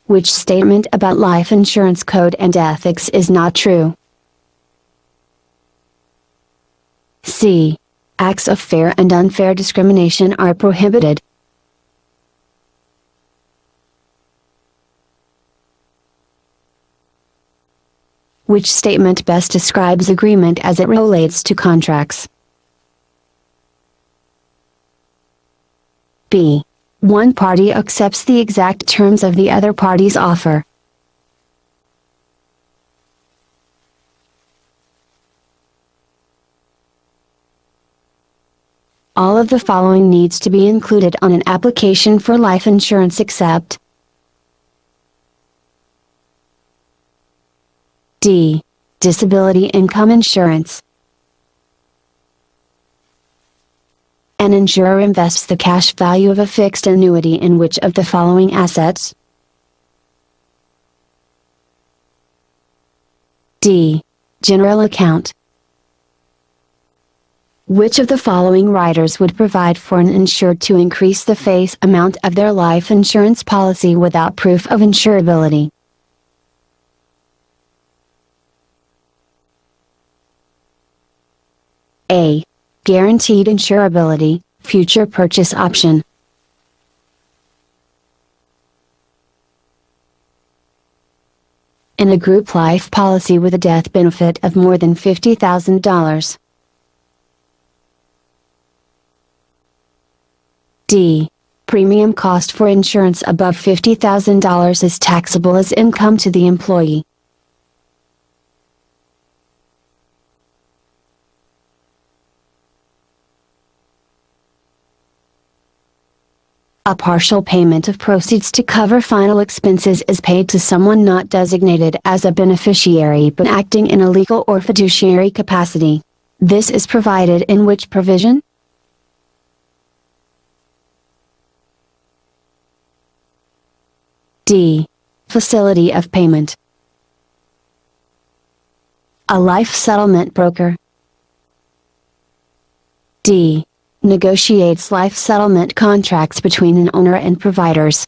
Which statement about life insurance code and ethics is not true? C. Acts of fair and unfair discrimination are prohibited. Which statement best describes agreement as it relates to contracts? B. One party accepts the exact terms of the other party's offer. All of the following needs to be included on an application for life insurance except D. Disability income insurance. An insurer invests the cash value of a fixed annuity in which of the following assets? D. General account. Which of the following riders would provide for an insured to increase the face amount of their life insurance policy without proof of insurability? A. Guaranteed insurability, future purchase option. In a group life policy with a death benefit of more than $50,000. D. Premium cost for insurance above $50,000 is taxable as income to the employee. A partial payment of proceeds to cover final expenses is paid to someone not designated as a beneficiary but acting in a legal or fiduciary capacity. This is provided in which provision? D. Facility of payment. A life settlement broker. D. Negotiates life settlement contracts between an owner and providers.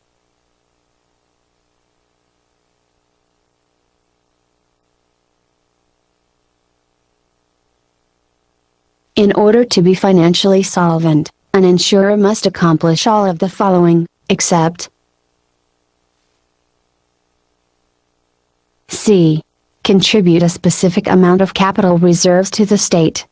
In order to be financially solvent, an insurer must accomplish all of the following, except C. Contribute a specific amount of capital reserves to the state.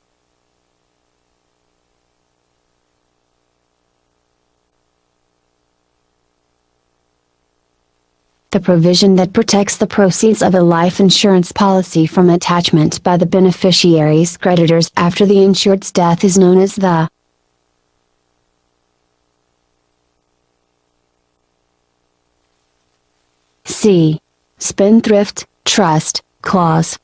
The provision that protects the proceeds of a life insurance policy from attachment by the beneficiary's creditors after the insured's death is known as the C. Spendthrift Trust Clause.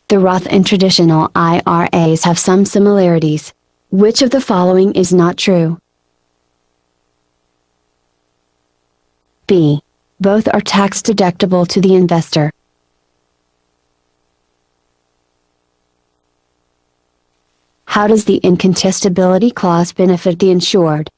The Roth and traditional IRAs have some similarities. Which of the following is not true? B. Both are tax deductible to the investor. How does the incontestability clause benefit the insured?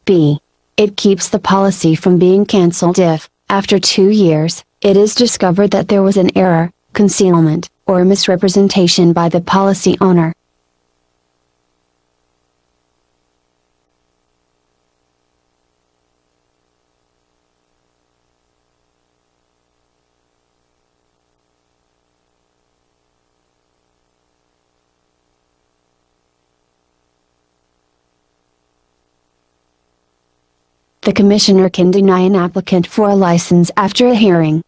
B. It keeps the policy from being cancelled if, after 2 years, it is discovered that there was an error, concealment, or misrepresentation by the policy owner. The Commissioner can deny an applicant for a license after a hearing.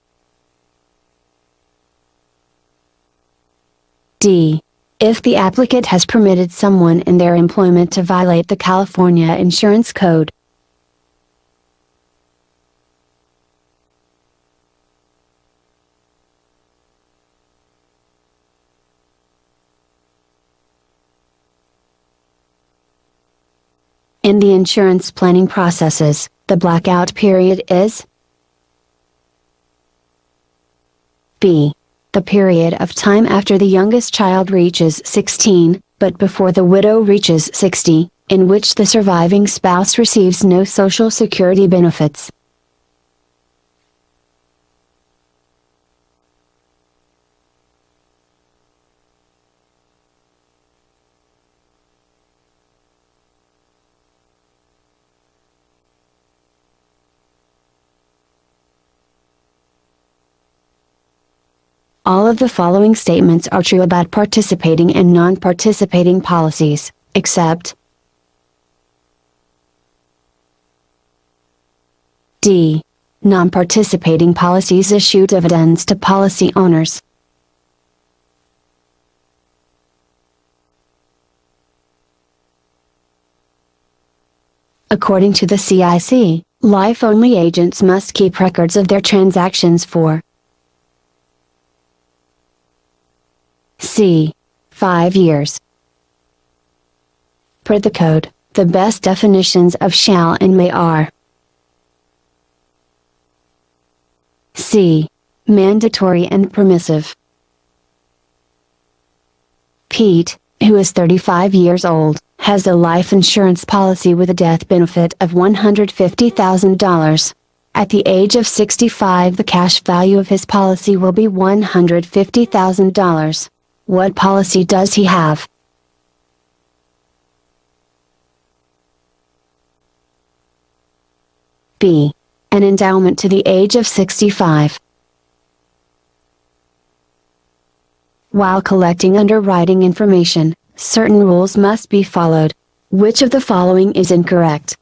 D. If the applicant has permitted someone in their employment to violate the California Insurance Code. In the insurance planning processes, the blackout period is B. The period of time after the youngest child reaches 16, but before the widow reaches 60, in which the surviving spouse receives no Social Security benefits. All of the following statements are true about participating and non-participating policies, except D. Non-participating policies issue dividends to policy owners. According to the CIC, life-only agents must keep records of their transactions for C. 5 years. Per the code, the best definitions of shall and may are C. Mandatory and permissive. Pete, who is 35 years old, has a life insurance policy with a death benefit of $150,000. At the age of 65, the cash value of his policy will be $150,000. What policy does he have? B. An endowment to the age of 65. While collecting underwriting information, certain rules must be followed. Which of the following is incorrect?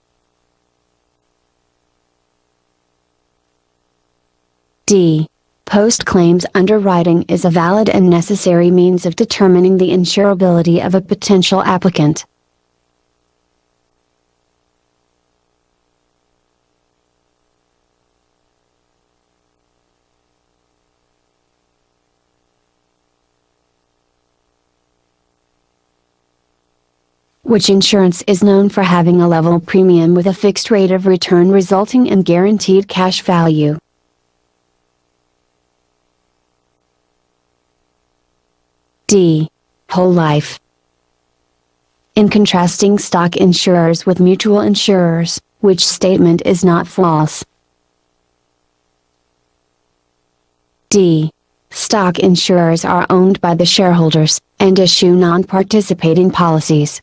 D. Post-claims underwriting is a valid and necessary means of determining the insurability of a potential applicant. Which insurance is known for having a level premium with a fixed rate of return resulting in guaranteed cash value? D. Whole life. In contrasting stock insurers with mutual insurers, which statement is not false? D. Stock insurers are owned by the shareholders, and issue non-participating policies.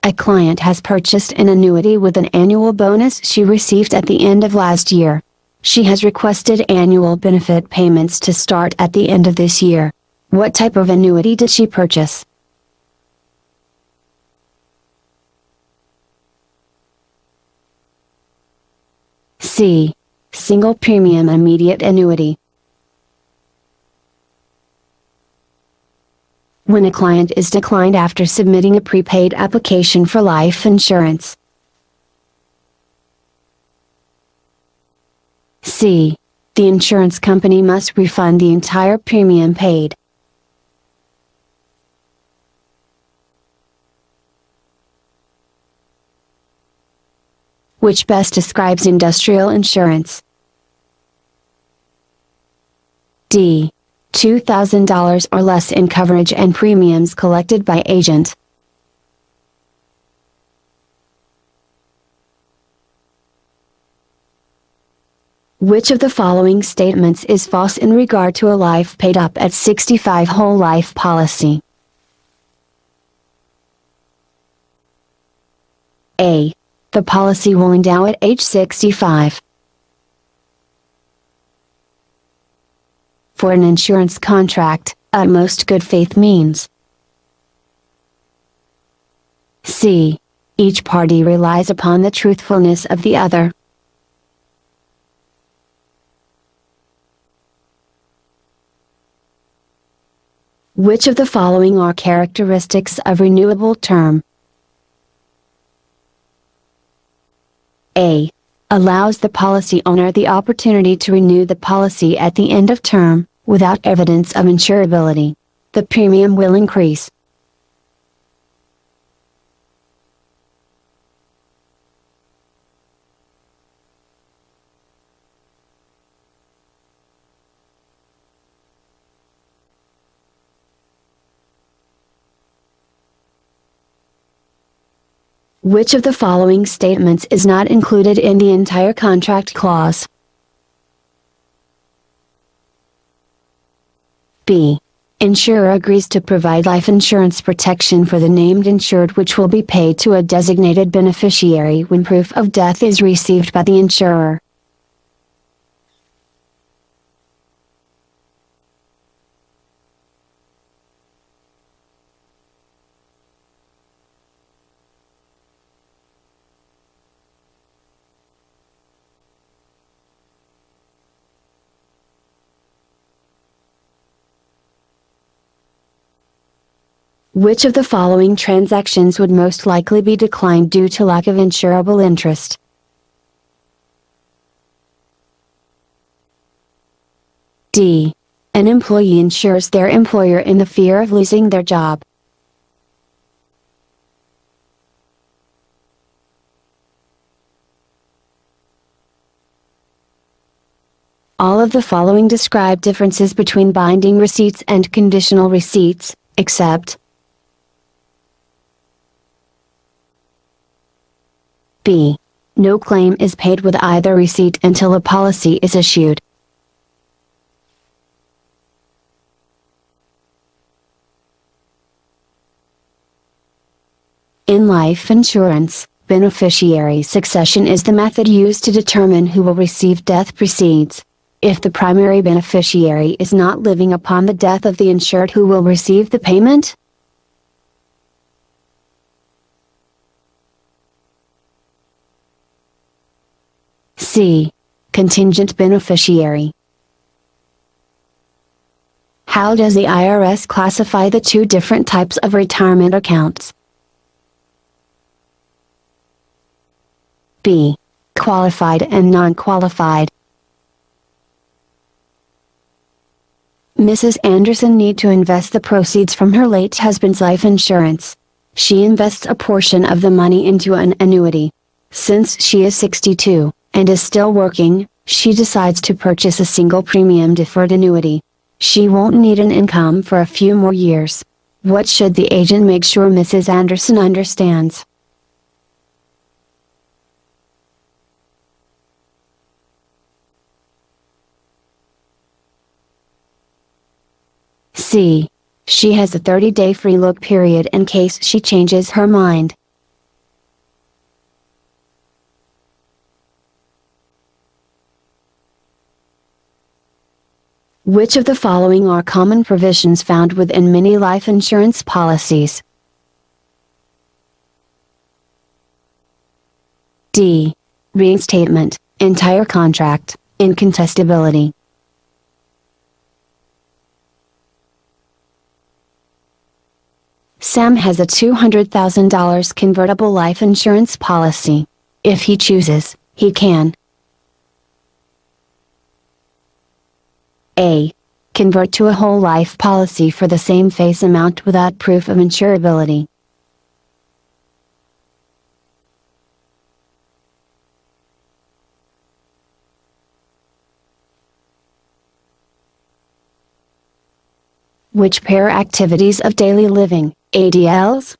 A client has purchased an annuity with an annual bonus she received at the end of last year. She has requested annual benefit payments to start at the end of this year. What type of annuity did she purchase? C. Single premium immediate annuity. When a client is declined after submitting a prepaid application for life insurance. C. The insurance company must refund the entire premium paid. Which best describes industrial insurance? D. $2,000 or less in coverage and premiums collected by agent. Which of the following statements is false in regard to a life paid up at 65 whole life policy? A. The policy will endow at age 65. For an insurance contract, utmost good faith means. C. Each party relies upon the truthfulness of the other. Which of the following are characteristics of renewable term? A. Allows the policy owner the opportunity to renew the policy at the end of term, without evidence of insurability. The premium will increase. Which of the following statements is not included in the entire contract clause? B. Insurer agrees to provide life insurance protection for the named insured which will be paid to a designated beneficiary when proof of death is received by the insurer. Which of the following transactions would most likely be declined due to lack of insurable interest? D. An employee insures their employer in the fear of losing their job. All of the following describe differences between binding receipts and conditional receipts, except B. No claim is paid with either receipt until a policy is issued. In life insurance, beneficiary succession is the method used to determine who will receive death proceeds. If the primary beneficiary is not living upon the death of the insured, who will receive the payment? C. Contingent beneficiary. How does the IRS classify the two different types of retirement accounts? B. Qualified and non-qualified. Mrs. Anderson needs to invest the proceeds from her late husband's life insurance. She invests a portion of the money into an annuity. Since she is 62, and is still working, she decides to purchase a single premium deferred annuity. She won't need an income for a few more years. What should the agent make sure Mrs. Anderson understands? C. She has a 30-day free look period in case she changes her mind. Which of the following are common provisions found within many life insurance policies? D. Reinstatement, entire contract, incontestability. Sam has a $200,000 convertible life insurance policy. If he chooses, he can A. Convert to a whole life policy for the same face amount without proof of insurability. Which pair activities of daily living, ADLs?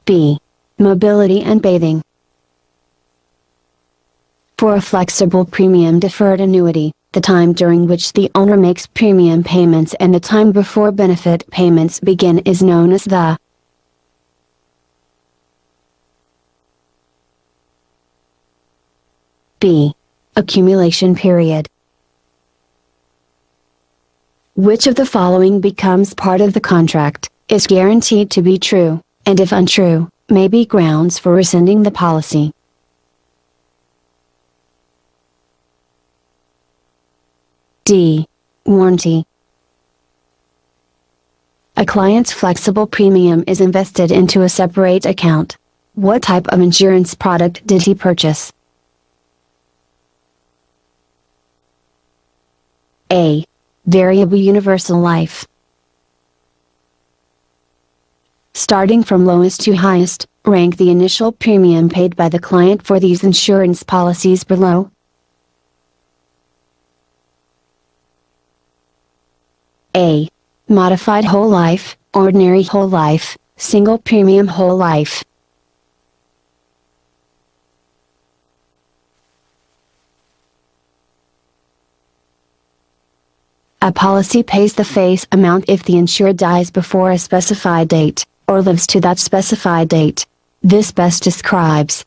B. Mobility and bathing. For a flexible premium deferred annuity, the time during which the owner makes premium payments and the time before benefit payments begin is known as the B. Accumulation period. Which of the following becomes part of the contract, is guaranteed to be true, and if untrue, may be grounds for rescinding the policy? D. Warranty. A client's flexible premium is invested into a separate account. What type of insurance product did he purchase? A. Variable universal life. Starting from lowest to highest, rank the initial premium paid by the client for these insurance policies below. A. Modified whole life, ordinary whole life, Single premium whole life. A policy pays the face amount if the insured dies before a specified date, or lives to that specified date. This best describes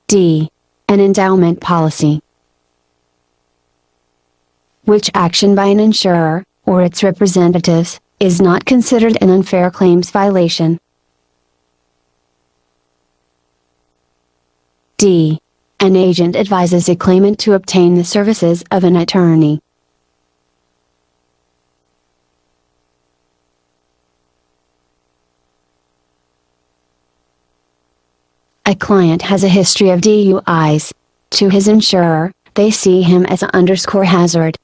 D. An endowment policy. Which action by an insurer, or its representatives, is not considered an unfair claims violation. D. An agent advises a claimant to obtain the services of an attorney. A client has a history of DUIs. To his insurer, they see him as an _hazard.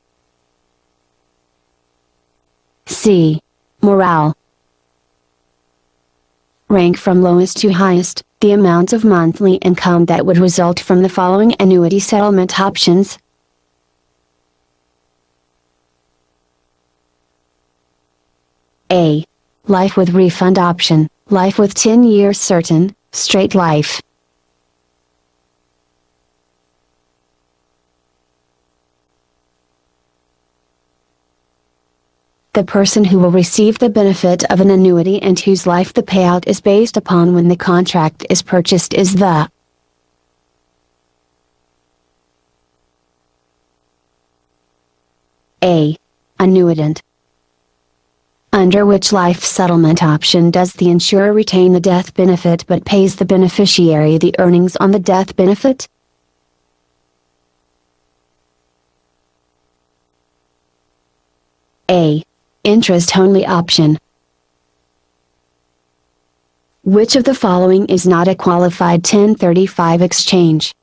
C. Morale. Rank from lowest to highest, the amount of monthly income that would result from the following annuity settlement options. A. Life with refund option, life with 10 years certain, straight life. The person who will receive the benefit of an annuity and whose life the payout is based upon when the contract is purchased is the A. Annuitant. Under which life settlement option does the insurer retain the death benefit but pays the beneficiary the earnings on the death benefit? A. Interest-only option. Which of the following is not a qualified 1035 exchange?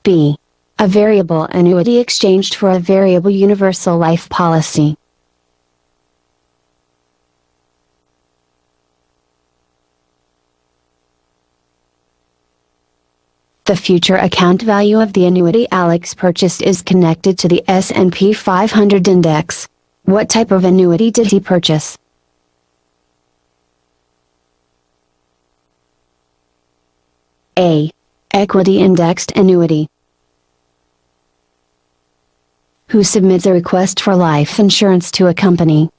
B. A variable annuity exchanged for a variable universal life policy. The future account value of the annuity Alex purchased is connected to the S&P 500 index. What type of annuity did he purchase? A. Equity indexed annuity. Who submits a request for life insurance to a company?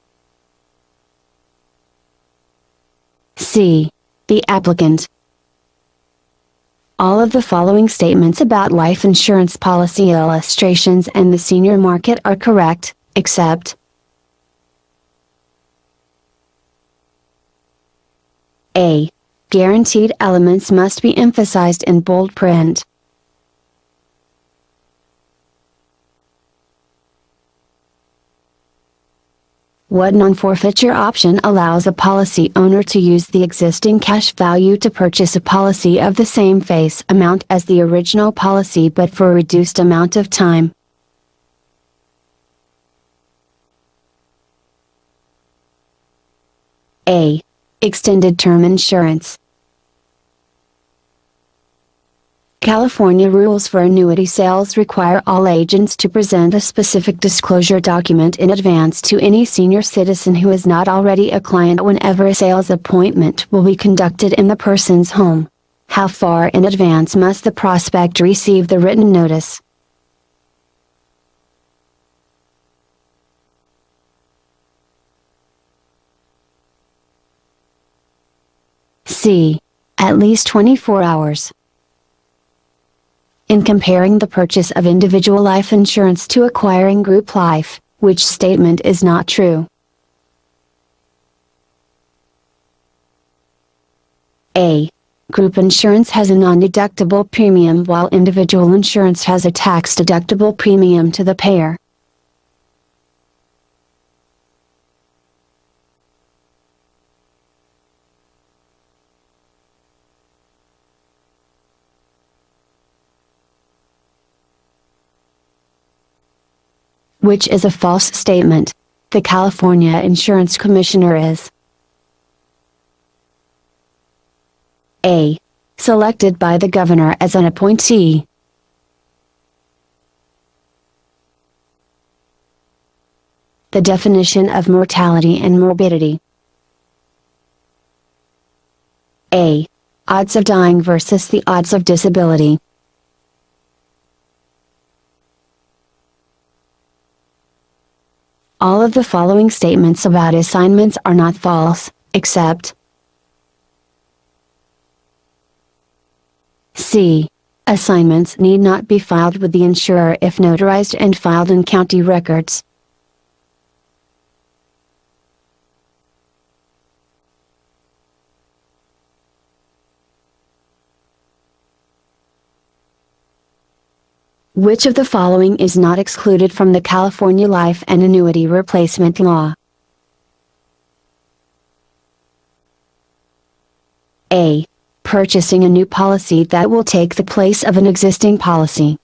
C. The applicant. All of the following statements about life insurance policy illustrations and the senior market are correct, except A. Guaranteed elements must be emphasized in bold print. What non-forfeiture option allows a policy owner to use the existing cash value to purchase a policy of the same face amount as the original policy but for a reduced amount of time? A. Extended term insurance. California rules for annuity sales require all agents to present a specific disclosure document in advance to any senior citizen who is not already a client whenever a sales appointment will be conducted in the person's home. How far in advance must the prospect receive the written notice? C. At least 24 hours. In comparing the purchase of individual life insurance to acquiring group life, which statement is not true? A. Group insurance has a non-deductible premium while individual insurance has a tax-deductible premium to the payer. Which is a false statement. The California Insurance Commissioner is A. Selected by the governor as an appointee. The definition of mortality and morbidity. A. Odds of dying versus the odds of disability. All of the following statements about assignments are not false, except C. Assignments need not be filed with the insurer if notarized and filed in county records. Which of the following is not excluded from the California Life and Annuity Replacement Law? A. Purchasing a new policy that will take the place of an existing policy.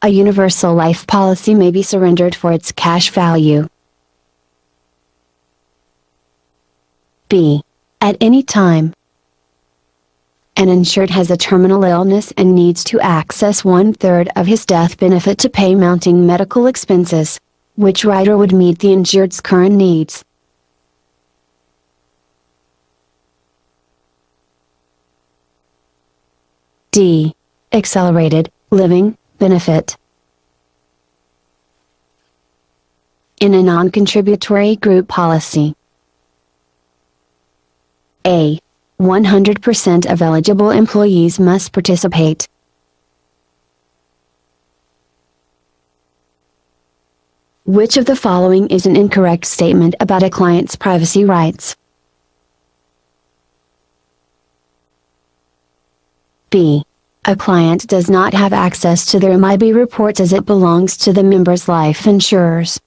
A universal life policy may be surrendered for its cash value. B. At any time, an insured has a terminal illness and needs to access 1/3 of his death benefit to pay mounting medical expenses. Which rider would meet the insured's current needs? D. Accelerated living benefit. In a non-contributory group policy, A. 100% of eligible employees must participate. Which of the following is an incorrect statement about a client's privacy rights? B. A client does not have access to their MIB reports as it belongs to the member's life insurers.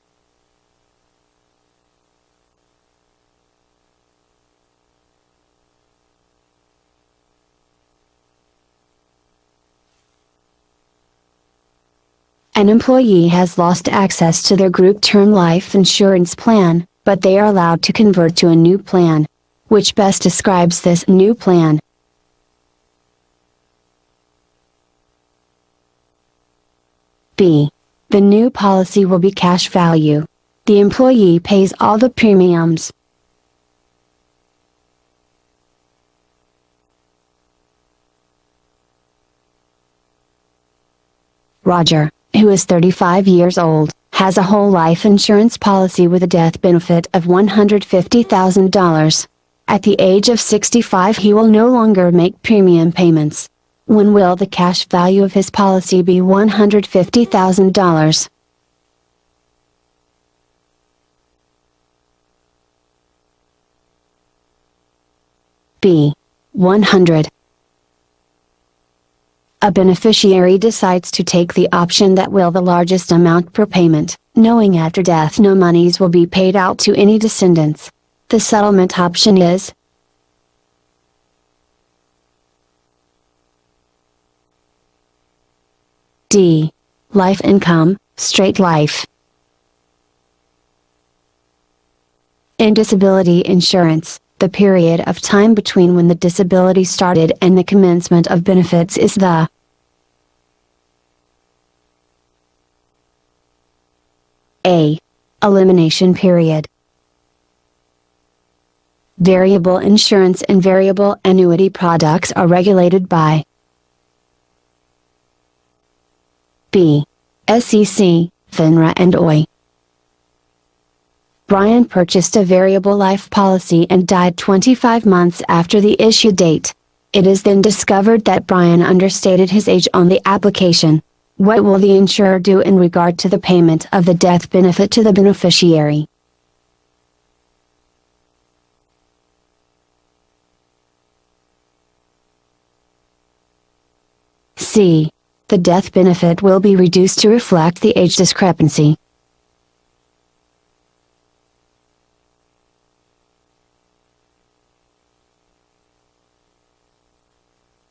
An employee has lost access to their group term life insurance plan, but they are allowed to convert to a new plan. Which best describes this new plan? B. The new policy will be cash value. The employee pays all the premiums. Roger, who is 35 years old, has a whole life insurance policy with a death benefit of $150,000. At the age of 65 he will no longer make premium payments. When will the cash value of his policy be $150,000? B. 100. A beneficiary decides to take the option that will the largest amount per payment, knowing after death no monies will be paid out to any descendants. The settlement option is D. Life income, straight life. In disability insurance, the period of time between when the disability started and the commencement of benefits is the A. Elimination period. Variable insurance and variable annuity products are regulated by B. SEC, FINRA and OI. Brian purchased a variable life policy and died 25 months after the issue date. It is then discovered that Brian understated his age on the application. What will the insurer do in regard to the payment of the death benefit to the beneficiary? C. The death benefit will be reduced to reflect the age discrepancy.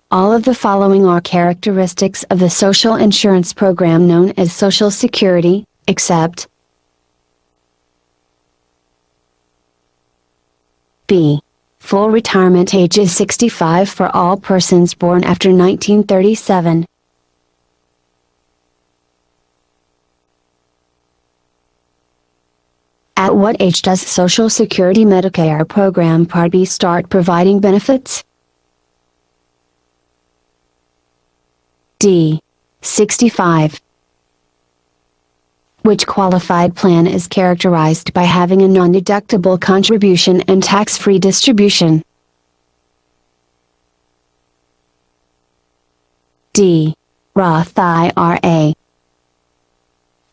All of the following are characteristics of the social insurance program known as Social Security, except B. Full retirement age is 65 for all persons born after 1937. At what age does Social Security Medicare Program Part B start providing benefits? D. 65. Which qualified plan is characterized by having a non-deductible contribution and tax-free distribution? D. Roth IRA.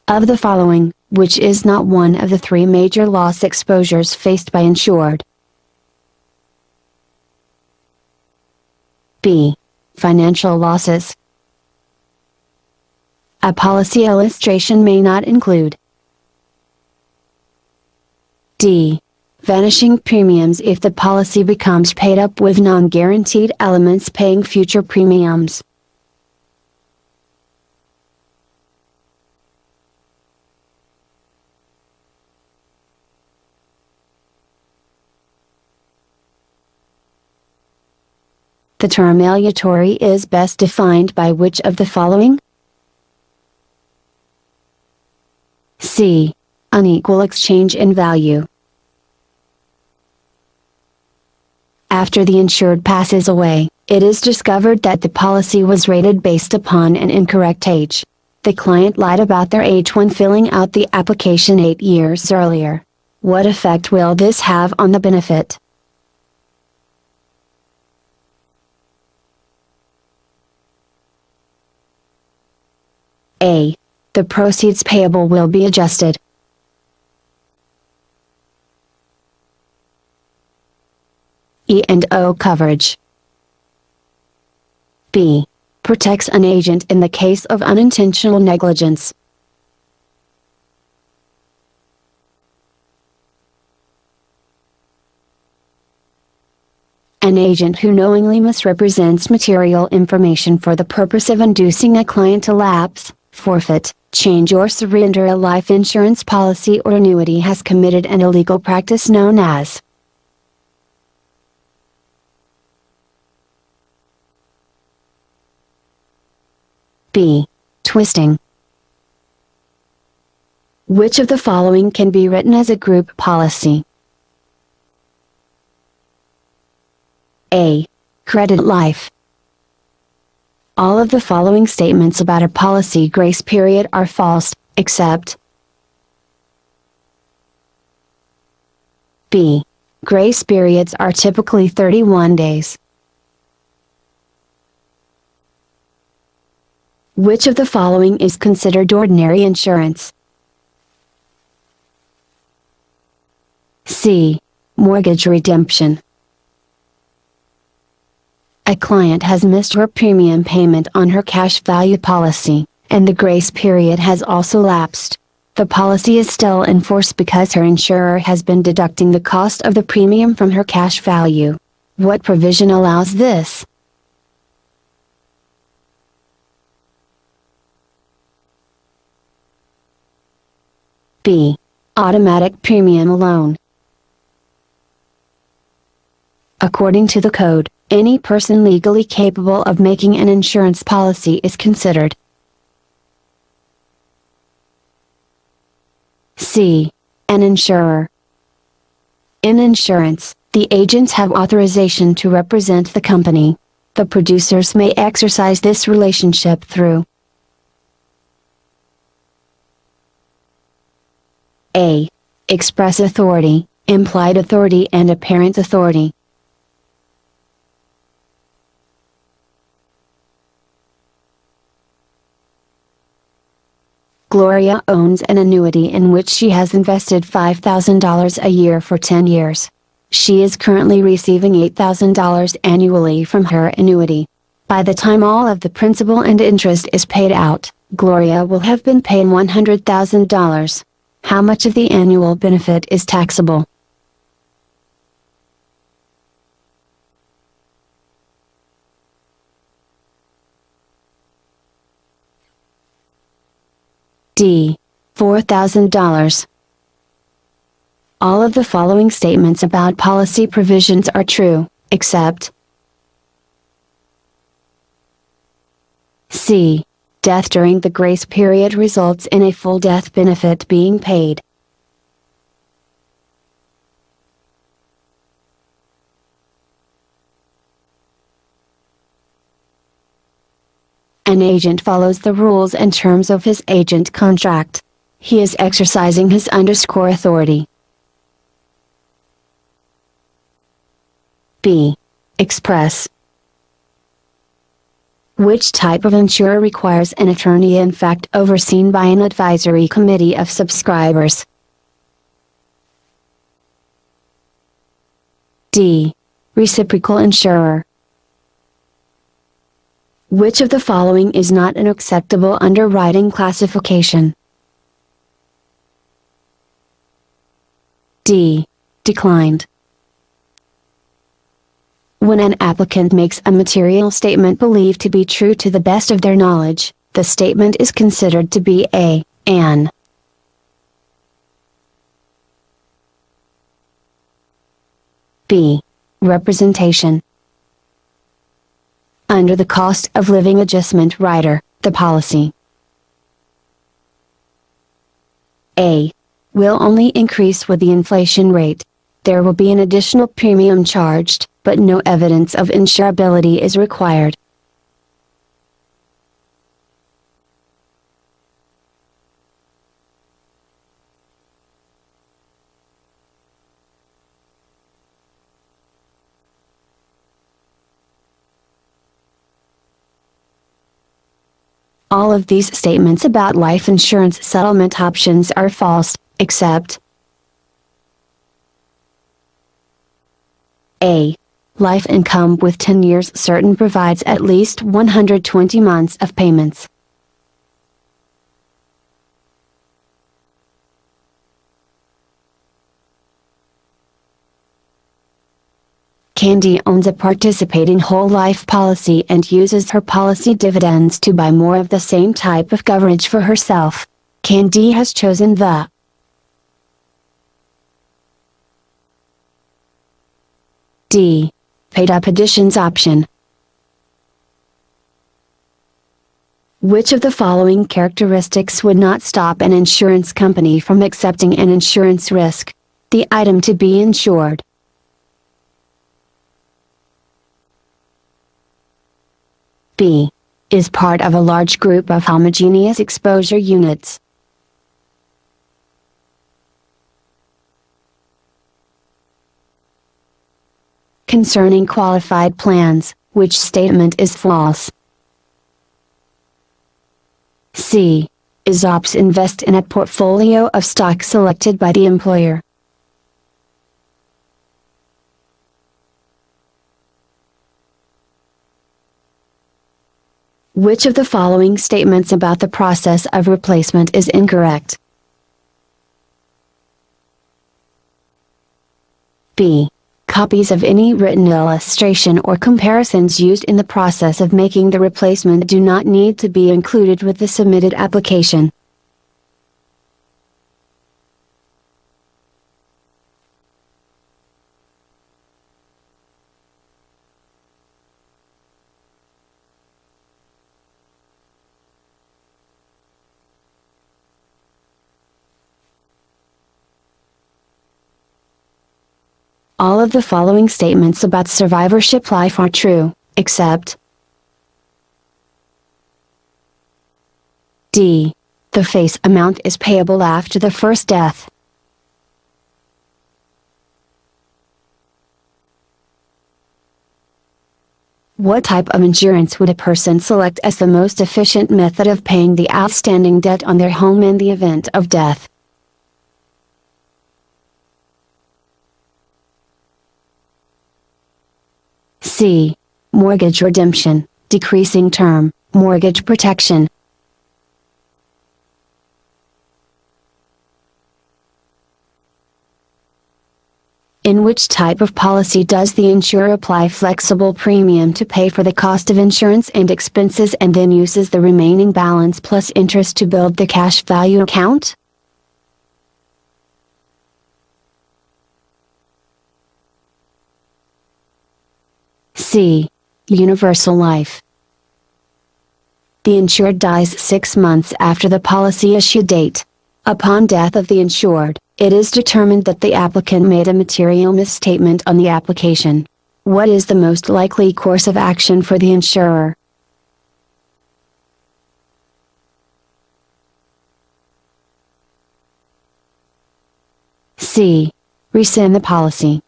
Of the following, which is not one of the three major loss exposures faced by insured? B. Financial losses. A policy illustration may not include. D. Vanishing premiums if the policy becomes paid up with non-guaranteed elements paying future premiums. The term aleatory is best defined by which of the following? C. Unequal exchange in value. After the insured passes away, it is discovered that the policy was rated based upon an incorrect age. The client lied about their age when filling out the application 8 years earlier. What effect will this have on the benefit? A. The proceeds payable will be adjusted. E&O coverage. B. Protects an agent in the case of unintentional negligence. An agent who knowingly misrepresents material information for the purpose of inducing a client to lapse, forfeit, change or surrender a life insurance policy or annuity has committed an illegal practice known as B. Twisting. Which of the following can be written as a group policy? A. Credit life. All of the following statements about a policy grace period are false, except B. Grace periods are typically 31 days. Which of the following is considered ordinary insurance? C. Mortgage redemption. A client has missed her premium payment on her cash value policy, and the grace period has also lapsed. The policy is still in force because her insurer has been deducting the cost of the premium from her cash value. What provision allows this? B. Automatic premium loan. According to the code, any person legally capable of making an insurance policy is considered C. An insurer. In insurance, the agents have authorization to represent the company. The producers may exercise this relationship through A. Express authority, implied authority and apparent authority. Gloria owns an annuity in which she has invested $5,000 a year for 10 years. She is currently receiving $8,000 annually from her annuity. By the time all of the principal and interest is paid out, Gloria will have been paid $100,000. How much of the annual benefit is taxable? D. $4,000. All of the following statements about policy provisions are true, except C. Death during the grace period results in a full death benefit being paid. An agent follows the rules and terms of his agent contract. He is exercising his authority. B. Express. Which type of insurer requires an attorney in fact overseen by an advisory committee of subscribers? D. Reciprocal insurer. Which of the following is not an acceptable underwriting classification? D. Declined. When an applicant makes a material statement believed to be true to the best of their knowledge, the statement is considered to be an B. Representation. Under the cost of living adjustment rider, the policy A. Will only increase with the inflation rate. There will be an additional premium charged, but no evidence of insurability is required. All of these statements about life insurance settlement options are false, except A. Life income with 10 years certain provides at least 120 months of payments. Candy owns a participating whole life policy and uses her policy dividends to buy more of the same type of coverage for herself. Candy has chosen the D. Paid up additions option. Which of the following characteristics would not stop an insurance company from accepting an insurance risk? The item to be insured. B. Is part of a large group of homogeneous exposure units. Concerning qualified plans, which statement is false? C. Is ops invest in a portfolio of stock selected by the employer? Which of the following statements about the process of replacement is incorrect? B. Copies of any written illustration or comparisons used in the process of making the replacement do not need to be included with the submitted application. All of the following statements about survivorship life are true, except D. The face amount is payable after the first death. What type of insurance would a person select as the most efficient method of paying the outstanding debt on their home in the event of death? C. Mortgage redemption, decreasing term, mortgage protection. In which type of policy does the insurer apply flexible premium to pay for the cost of insurance and expenses and then uses the remaining balance plus interest to build the cash value account? C. Universal life. The insured dies 6 months after the policy issue date. Upon death of the insured, it is determined that the applicant made a material misstatement on the application. What is the most likely course of action for the insurer? C. Rescind the policy.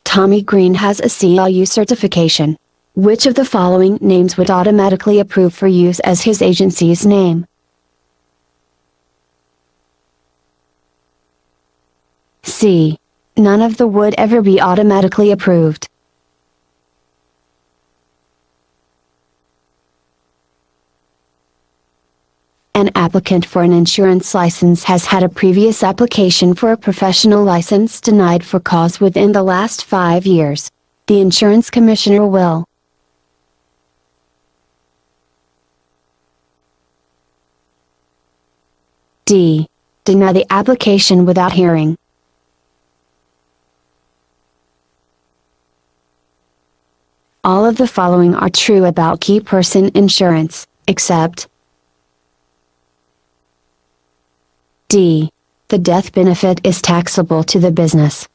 Tommy Green has a CLU certification. Which of the following names would automatically approve for use as his agency's name? C. None of the would ever be automatically approved. An applicant for an insurance license has had a previous application for a professional license denied for cause within the last 5 years. The insurance commissioner will D. Deny the application without hearing. All of the following are true about key person insurance, except D. The death benefit is taxable to the business.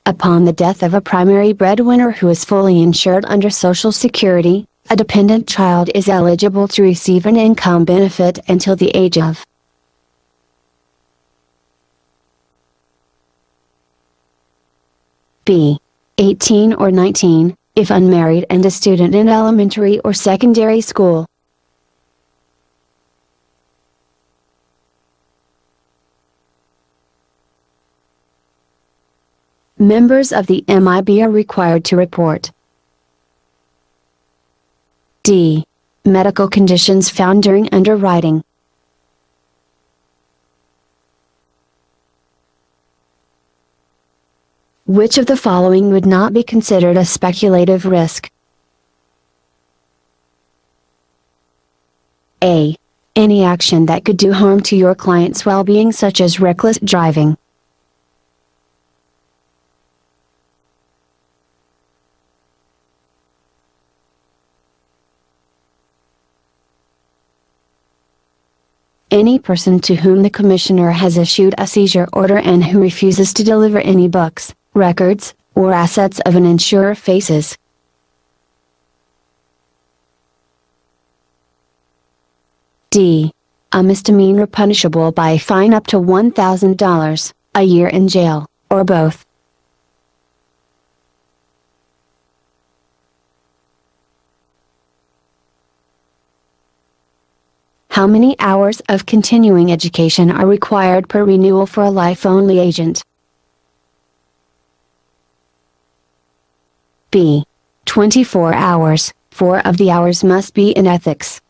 Upon the death of a primary breadwinner who is fully insured under Social Security, a dependent child is eligible to receive an income benefit until the age of B. 18 or 19, if unmarried and a student in elementary or secondary school. Members of the MIB are required to report D. Medical conditions found during underwriting. Which of the following would not be considered a speculative risk? A. Any action that could do harm to your client's well-being, such as reckless driving. Any person to whom the Commissioner has issued a seizure order and who refuses to deliver any books, records, or assets of an insurer faces D. A misdemeanor punishable by a fine up to $1,000, a year in jail, or both. How many hours of continuing education are required per renewal for a life-only agent? B. 24 hours, 4 of the hours must be in ethics.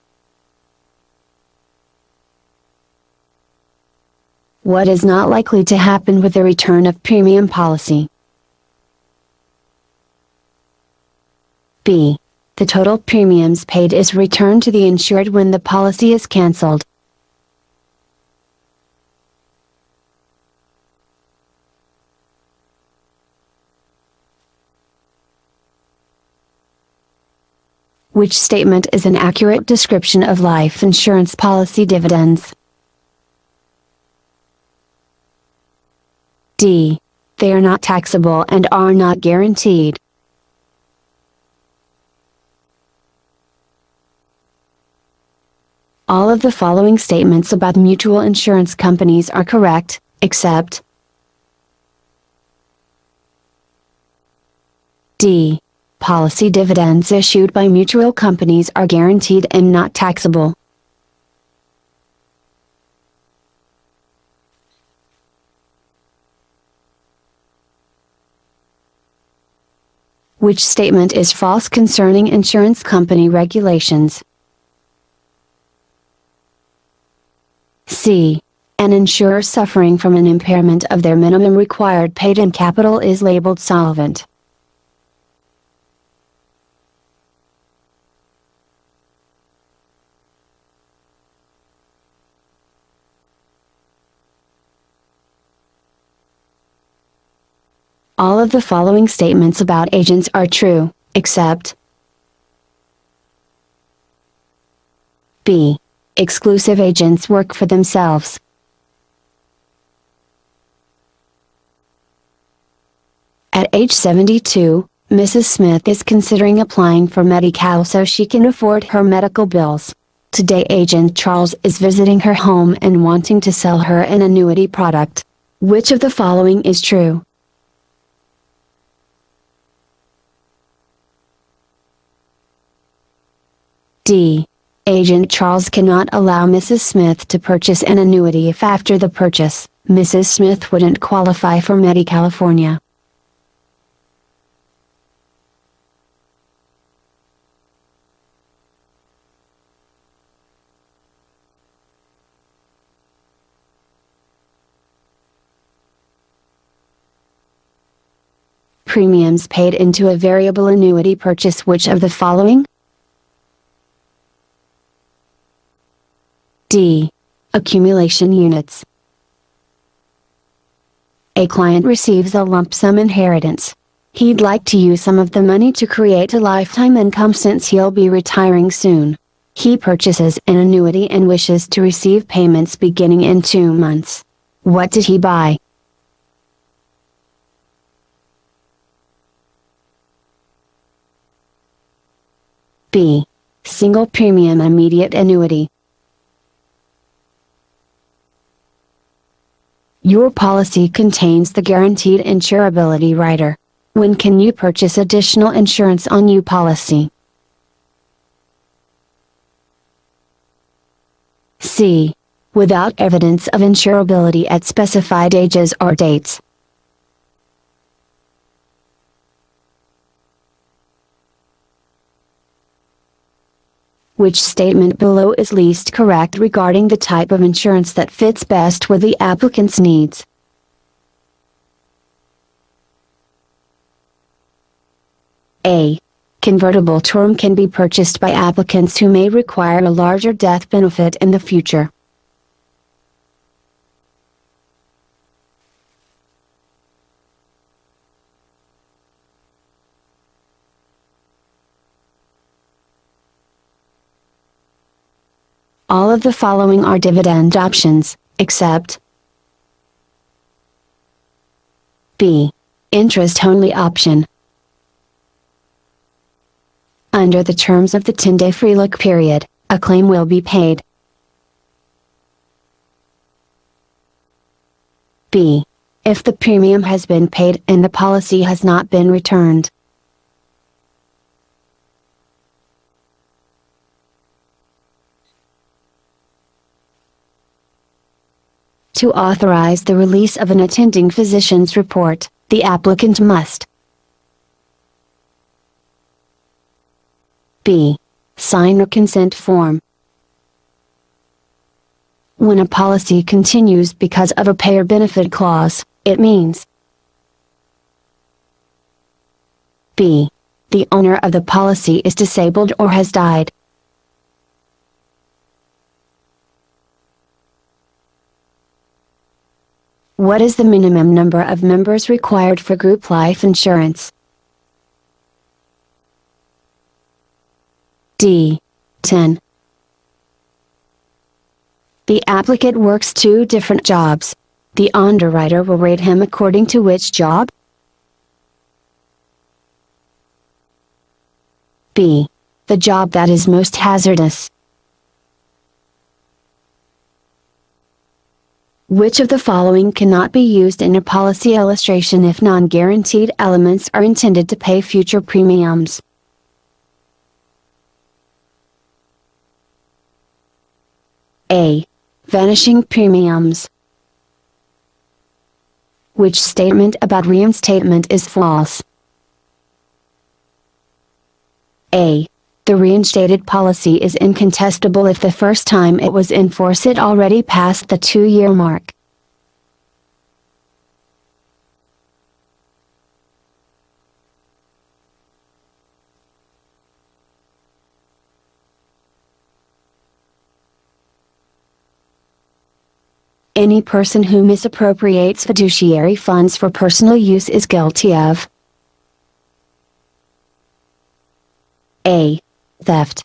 What is not likely to happen with the return of premium policy? B. The total premiums paid is returned to the insured when the policy is canceled. Which statement is an accurate description of life insurance policy dividends? D. They are not taxable and are not guaranteed. All of the following statements about mutual insurance companies are correct, except D. Policy dividends issued by mutual companies are guaranteed and not taxable. Which statement is false concerning insurance company regulations? C. An insurer suffering from an impairment of their minimum required paid-in capital is labeled solvent. All of the following statements about agents are true, except B. Exclusive agents work for themselves. At age 72, Mrs. Smith is considering applying for Medi-Cal so she can afford her medical bills. Today Agent Charles is visiting her home and wanting to sell her an annuity product. Which of the following is true? D. Agent Charles cannot allow Mrs. Smith to purchase an annuity if after the purchase, Mrs. Smith wouldn't qualify for Medi-California. Premiums paid into a variable annuity purchase. Which of the following? D. Accumulation units. A client receives a lump sum inheritance. He'd like to use some of the money to create a lifetime income since he'll be retiring soon. He purchases an annuity and wishes to receive payments beginning in 2 months. What did he buy? B. Single premium immediate annuity. Your policy contains the guaranteed insurability rider. When can you purchase additional insurance on your policy? C. Without evidence of insurability at specified ages or dates. Which statement below is least correct regarding the type of insurance that fits best with the applicant's needs? A. Convertible term can be purchased by applicants who may require a larger death benefit in the future. All of the following are dividend options, except B. Interest-only option. Under the terms of the 10-day free look period, a claim will be paid. B. If the premium has been paid and the policy has not been returned. To authorize the release of an attending physician's report, the applicant must B. Sign a consent form. When a policy continues because of a payer benefit clause, it means B. The owner of the policy is disabled or has died. What is the minimum number of members required for group life insurance? D. 10. The applicant works 2 different jobs. The underwriter will rate him according to which job? B. The job that is most hazardous. Which of the following cannot be used in a policy illustration if non-guaranteed elements are intended to pay future premiums? A. Vanishing premiums. Which statement about reinstatement is false? A. The reinstated policy is incontestable if the first time it was in force it already passed the 2-year mark. Any person who misappropriates fiduciary funds for personal use is guilty of A. Theft.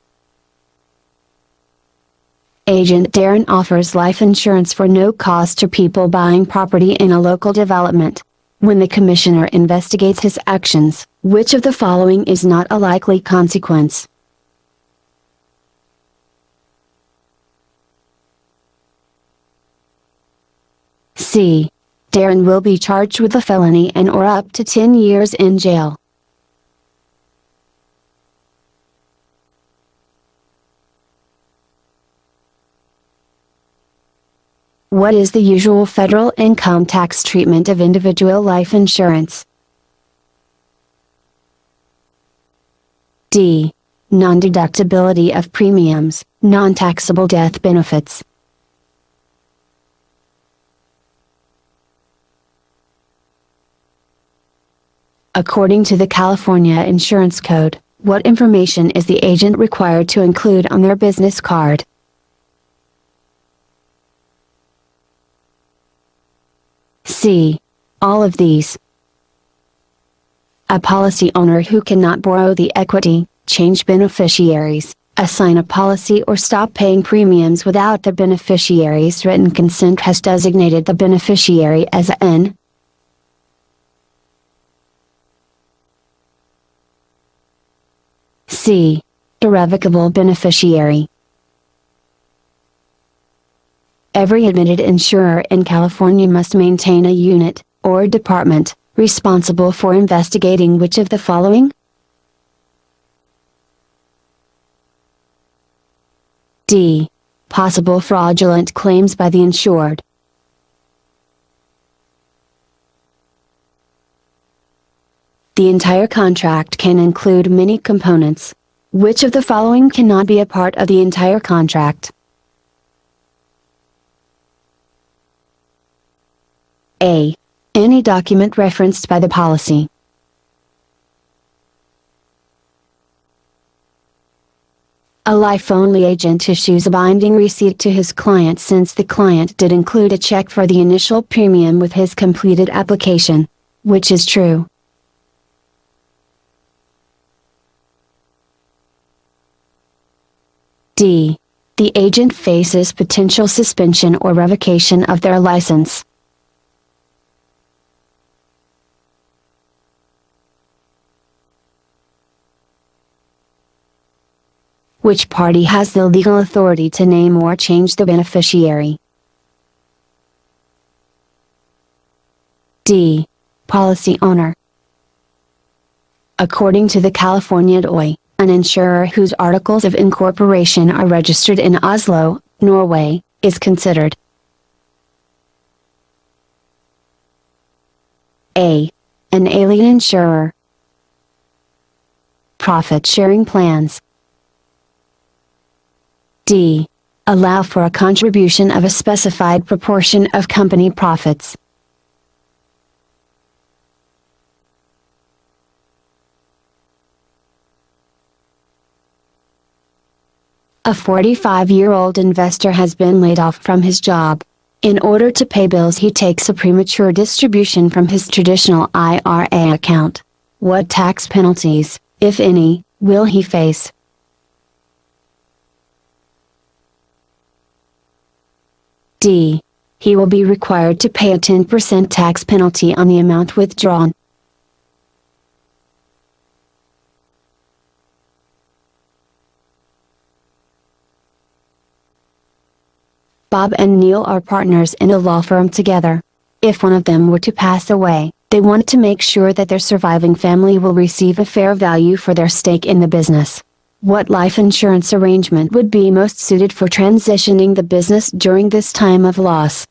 Agent Darren offers life insurance for no cost to people buying property in a local development. When the commissioner investigates his actions, which of the following is not a likely consequence? C. Darren will be charged with a felony and or up to 10 years in jail. What is the usual federal income tax treatment of individual life insurance? D. Non-deductibility of premiums, non-taxable death benefits. According to the California Insurance Code, what information is the agent required to include on their business card? C. All of these. A policy owner who cannot borrow the equity, change beneficiaries, assign a policy or stop paying premiums without the beneficiary's written consent has designated the beneficiary as an C. Irrevocable beneficiary. Every admitted insurer in California must maintain a unit, or department, responsible for investigating which of the following? D. Possible fraudulent claims by the insured. The entire contract can include many components. Which of the following cannot be a part of the entire contract? A. Any document referenced by the policy. A life-only agent issues a binding receipt to his client since the client did include a check for the initial premium with his completed application. Which is true? D. The agent faces potential suspension or revocation of their license. Which party has the legal authority to name or change the beneficiary? D. Policy owner. According to the California DOI, an insurer whose articles of incorporation are registered in Oslo, Norway, is considered A. An alien insurer. Profit-sharing plans. D. Allow for a contribution of a specified proportion of company profits. A 45-year-old investor has been laid off from his job. In order to pay bills, he takes a premature distribution from his traditional IRA account. What tax penalties, if any, will he face? D. He will be required to pay a 10% tax penalty on the amount withdrawn. Bob and Neil are partners in a law firm together. If one of them were to pass away, they want to make sure that their surviving family will receive a fair value for their stake in the business. What life insurance arrangement would be most suited for transitioning the business during this time of loss?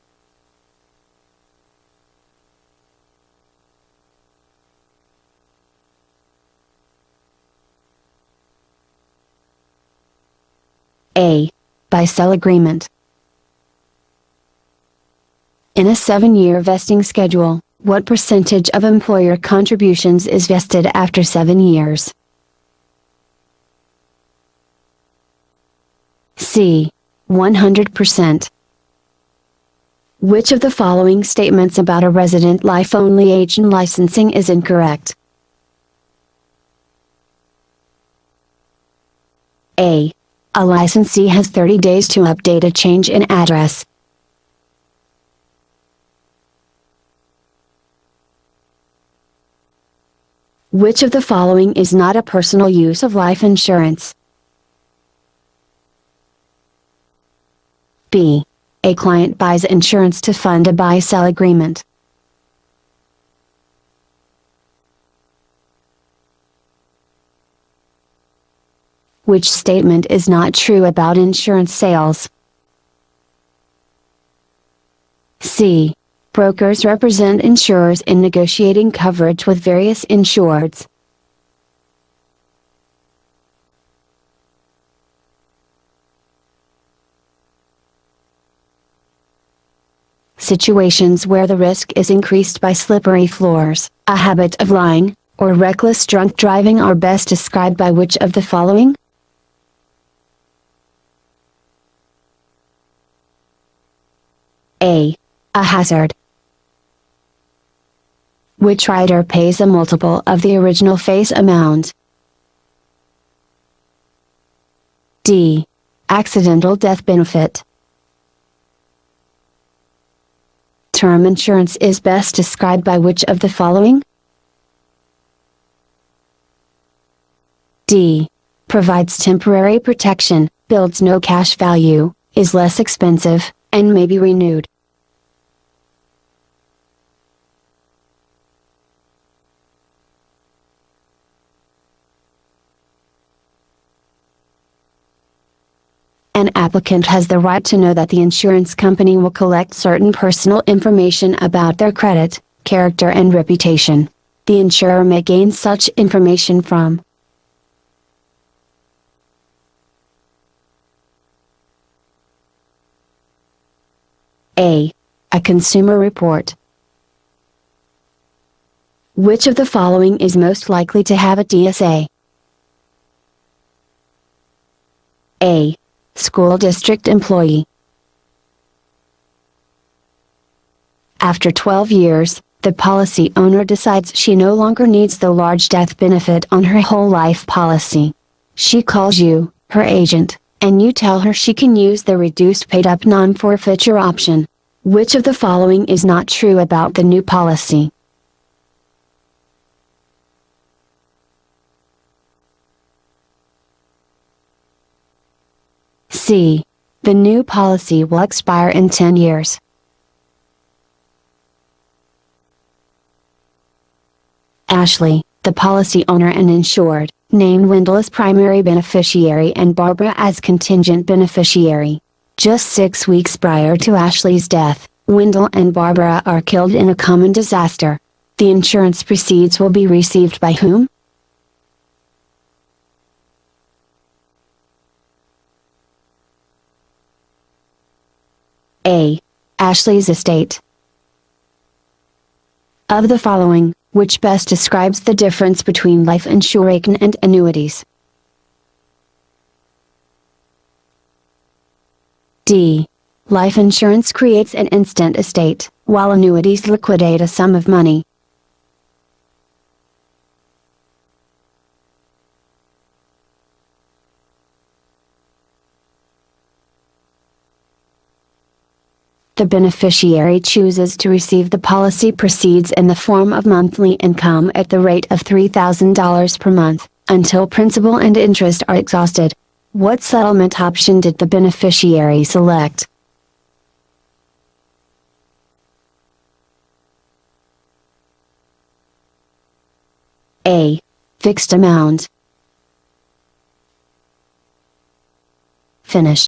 A. Buy-sell agreement. In a 7-year vesting schedule, what percentage of employer contributions is vested after 7 years? C. 100%. Which of the following statements about a resident life-only agent licensing is incorrect? A. A licensee has 30 days to update a change in address. Which of the following is not a personal use of life insurance? B. A client buys insurance to fund a buy-sell agreement. Which statement is not true about insurance sales? C. Brokers represent insurers in negotiating coverage with various insureds. Situations where the risk is increased by slippery floors, a habit of lying, or reckless drunk driving are best described by which of the following? A. A hazard. Which rider pays a multiple of the original face amount? D. Accidental death benefit. Term insurance is best described by which of the following? D. Provides temporary protection, builds no cash value, is less expensive, and may be renewed. An applicant has the right to know that the insurance company will collect certain personal information about their credit, character and reputation. The insurer may gain such information from A. A consumer report. Which of the following is most likely to have a DSA? A. School district employee. After 12 years, the policy owner decides she no longer needs the large death benefit on her whole life policy. She calls you, her agent, and you tell her she can use the reduced paid-up non-forfeiture option. Which of the following is not true about the new policy? C. The new policy will expire in 10 years. Ashley, the policy owner and insured, named Wendell as primary beneficiary and Barbara as contingent beneficiary. Just 6 weeks prior to Ashley's death, Wendell and Barbara are killed in a common disaster. The insurance proceeds will be received by whom? A. Ashley's estate. Of the following, which best describes the difference between life insurance and annuities? D. Life insurance creates an instant estate, while annuities liquidate a sum of money. The beneficiary chooses to receive the policy proceeds in the form of monthly income at the rate of $3,000 per month, until principal and interest are exhausted. What settlement option did the beneficiary select? A. Fixed amount. Finish.